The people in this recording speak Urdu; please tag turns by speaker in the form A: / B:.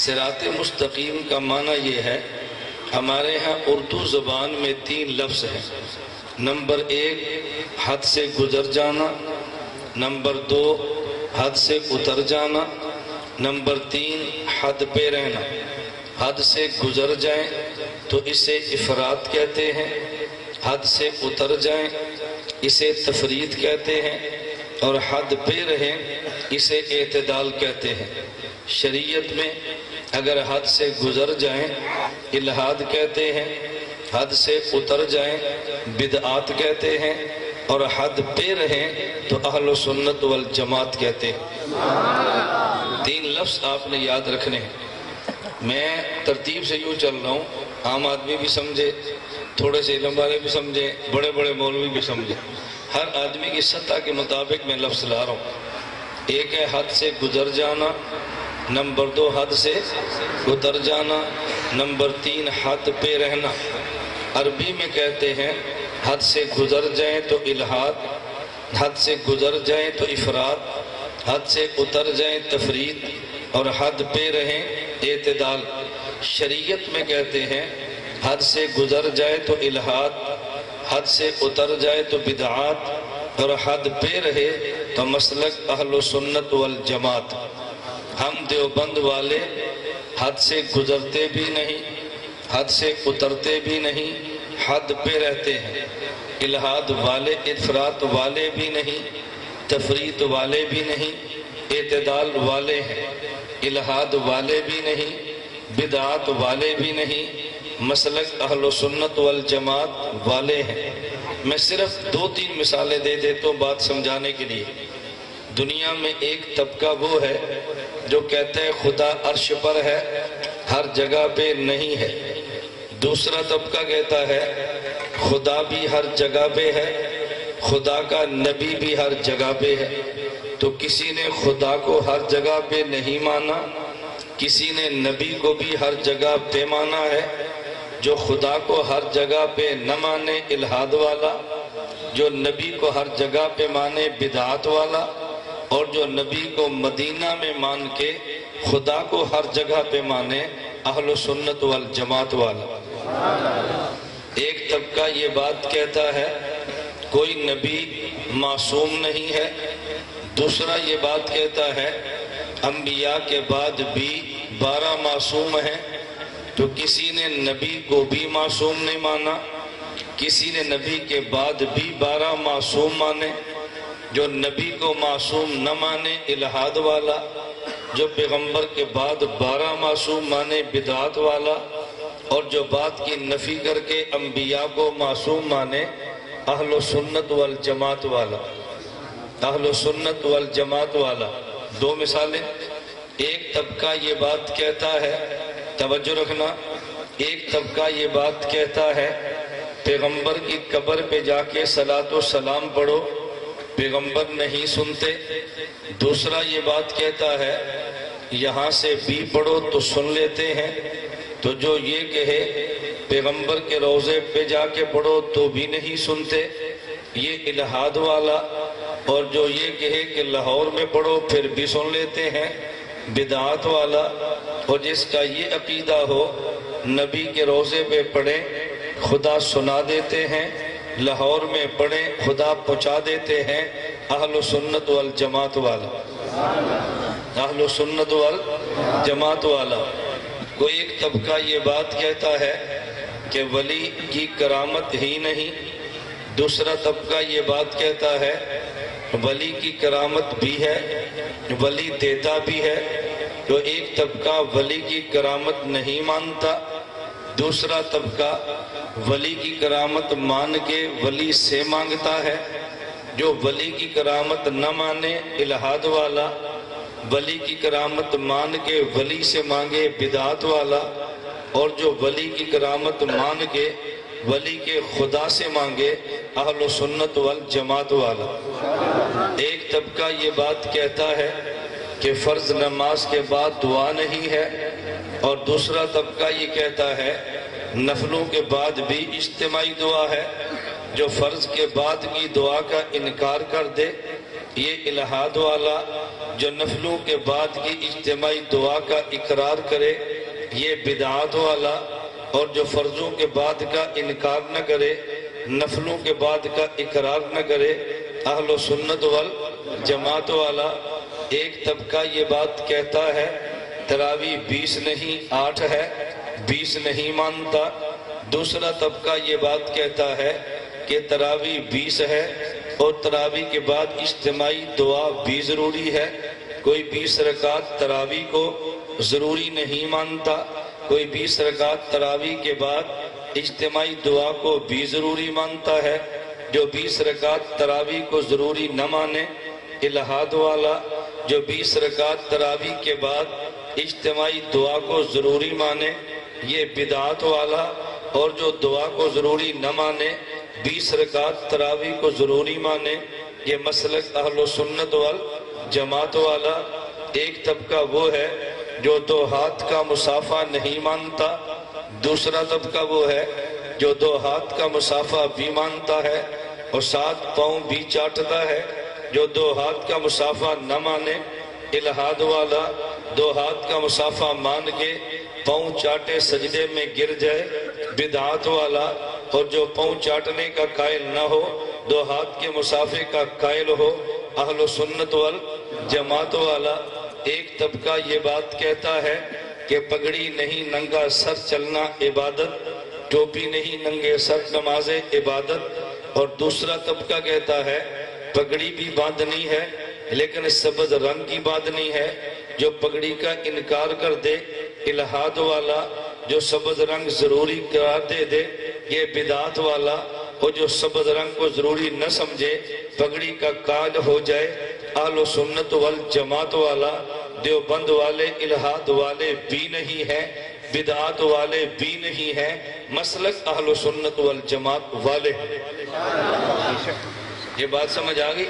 A: صراط مستقیم کا معنی یہ ہے، ہمارے ہاں اردو زبان میں 3 لفظ ہیں۔ نمبر 1 حد سے گزر جانا، نمبر 2 حد سے اتر جانا، نمبر 3 حد پہ رہنا۔ حد سے گزر جائیں تو اسے افراط کہتے ہیں، حد سے اتر جائیں اسے تفریط کہتے ہیں، اور حد پہ رہیں اسے اعتدال کہتے ہیں۔ شریعت میں اگر حد سے گزر جائیں الحاد کہتے ہیں، حد سے اتر جائیں بدعات کہتے ہیں، اور حد پہ رہیں تو اہل سنت والجماعت کہتے ہیں۔ 3 لفظ آپ نے یاد رکھنے ہیں۔ میں ترتیب سے یوں چل رہا ہوں، عام آدمی بھی سمجھے، تھوڑے سے علم والے بھی سمجھے، بڑے بڑے مولوی بھی سمجھے، ہر آدمی کی سطح کے مطابق میں لفظ لا رہا ہوں۔ ایک ہے حد سے گزر جانا، نمبر 2 حد سے اتر جانا، نمبر 3 حد پہ رہنا۔ عربی میں کہتے ہیں حد سے گزر جائیں تو الحاد، حد سے گزر جائیں تو افراط، حد سے اتر جائیں تفریط، اور حد پہ رہیں اعتدال۔ شریعت میں کہتے ہیں حد سے گزر جائے تو الحاد، حد سے اتر جائے تو بدعات، اور حد پہ رہے تو مسلک اہل سنت والجماعت۔ ہم دیوبند والے حد سے گزرتے بھی نہیں، حد سے اترتے بھی نہیں، حد پہ رہتے ہیں۔ الحاد والے افراط والے بھی نہیں، تفریط والے بھی نہیں، اعتدال والے ہیں۔ الحاد والے بھی نہیں، بدعات والے بھی نہیں، مسلک اہل سنت والجماعت والے ہیں۔ میں صرف 2-3 مثالیں دے دیتا ہوں بات سمجھانے کے لیے۔ دنیا میں ایک طبقہ وہ ہے جو کہتا ہے خدا عرش پر ہے، ہر جگہ پہ نہیں ہے۔ دوسرا طبقہ کہتا ہے خدا بھی ہر جگہ پہ ہے، خدا کا نبی بھی ہر جگہ پہ ہے۔ تو کسی نے خدا کو ہر جگہ پہ نہیں مانا، کسی نے نبی کو بھی ہر جگہ پہ مانا ہے۔ جو خدا کو ہر جگہ پہ نہ مانے الحاد والا، جو نبی کو ہر جگہ پہ مانے بدعات والا، اور جو نبی کو مدینہ میں مان کے خدا کو ہر جگہ پہ مانے اہل سنت والجماعت والا۔ ایک طبقہ یہ بات کہتا ہے کوئی نبی معصوم نہیں ہے، دوسرا یہ بات کہتا ہے انبیاء کے بعد بھی 12 معصوم ہیں۔ تو کسی نے نبی کو بھی معصوم نہیں مانا، کسی نے نبی کے بعد بھی 12 معصوم مانے۔ جو نبی کو معصوم نہ مانے الحاد والا، جو پیغمبر کے بعد 12 معصوم مانے بدعات والا، اور جو بات کی نفی کر کے انبیاء کو معصوم مانے اہل سنت والجماعت والا۔ اہل سنت والجماعت والا 2 مثالیں۔ ایک طبقہ یہ بات کہتا ہے، توجہ رکھنا، ایک طبقہ یہ بات کہتا ہے پیغمبر کی قبر پہ جا کے صلاۃ و سلام پڑھو، پیغمبر نہیں سنتے۔ دوسرا یہ بات کہتا ہے یہاں سے بھی پڑھو تو سن لیتے ہیں۔ تو جو یہ کہے پیغمبر کے روضے پہ جا کے پڑھو تو بھی نہیں سنتے، یہ الحاد والا۔ اور جو یہ کہے کہ لاہور میں پڑھو پھر بھی سن لیتے ہیں، بدعات والا۔ اور جس کا یہ عقیدہ ہو نبی کے روضے پہ پڑھیں خدا سنا دیتے ہیں، لاہور میں پڑھیں خدا پہنچا دیتے ہیں، اہل سنت والجماعت والا۔ اہل سنت والجماعت والا۔ کوئی ایک طبقہ یہ بات کہتا ہے کہ ولی کی کرامت ہی نہیں، دوسرا طبقہ یہ بات کہتا ہے ولی کی کرامت بھی ہے، ولی دیتا بھی ہے۔ تو ایک طبقہ ولی کی کرامت نہیں مانتا، دوسرا طبقہ ولی کی کرامت مان کے ولی سے مانگتا ہے۔ جو ولی کی کرامت نہ مانے الحاد والا، ولی کی کرامت مان کے ولی سے مانگے بدعات والا، اور جو ولی کی کرامت مان کے ولی کے خدا سے مانگے اہل سنت والجماعت والا۔ ایک طبقہ یہ بات کہتا ہے کہ فرض نماز کے بعد دعا نہیں ہے، اور دوسرا طبقہ یہ کہتا ہے نفلوں کے بعد بھی اجتماعی دعا ہے۔ جو فرض کے بعد کی دعا کا انکار کر دے یہ الحاد والا، جو نفلوں کے بعد کی اجتماعی دعا کا اقرار کرے یہ بدعات والا، اور جو فرضوں کے بعد کا انکار نہ کرے، نفلوں کے بعد کا اقرار نہ کرے، اہل و سنت والجماعت والا۔ ایک طبقہ یہ بات کہتا ہے تراویح 20 نہیں 8 ہے، 20 نہیں مانتا۔ دوسرا طبقہ یہ بات کہتا ہے کہ تراویح 20 ہے اور تراویح کے بعد اجتماعی دعا بھی ضروری ہے۔ کوئی 20 رکعت تراویح کو ضروری نہیں مانتا، کوئی 20 رکعت تراویح کے بعد اجتماعی دعا کو بھی ضروری مانتا ہے۔ جو 20 رکعت تراویح کو ضروری نہ مانے الہاد والا، جو 20 رکعت تراویح کے بعد اجتماعی دعا کو ضروری مانے یہ بدعات والا، اور جو دعا کو ضروری نہ مانے 20 رکعت تراویح کو ضروری مانے یہ مسلک اہل و سنت والجماعت والا۔ ایک طبقہ وہ ہے جو 2 ہاتھ کا مصافحہ نہیں مانتا، دوسرا طبقہ وہ ہے جو 2 ہاتھ کا مصافحہ بھی مانتا ہے اور 7 پاؤں بھی چاٹتا ہے۔ جو 2 ہاتھ کا مصافحہ نہ مانے الہاد والا، 2 ہاتھ کا مصافحہ مان کے پاؤں چاٹے سجدے میں گر جائے بدعات والا، اور جو پاؤں چاٹنے کا قائل نہ ہو 2 ہاتھ کے مصافحے کا قائل ہو اہل و سنت والجماعت والا۔ ایک طبقہ یہ بات کہتا ہے کہ پگڑی نہیں ننگا سر چلنا عبادت، ٹوپی نہیں ننگے سر نماز عبادت، اور دوسرا طبقہ کہتا ہے پگڑی بھی باندھنی ہے لیکن سبز رنگ کی باندھنی ہے۔ جو پگڑی کا انکار کر دے الہاد والا، جو سبز رنگ ضروری قرار دے یہ بدعات والا، اور جو سبز رنگ کو ضروری نہ سمجھے پگڑی کا قائل ہو جائے اہل و سنت والجماعت والا۔ دیوبند والے الہاد والے بھی نہیں ہیں، بدعات والے بھی نہیں ہیں، مسلک اہل و سنت والجماعت والے۔ یہ بات سمجھ آ گئی؟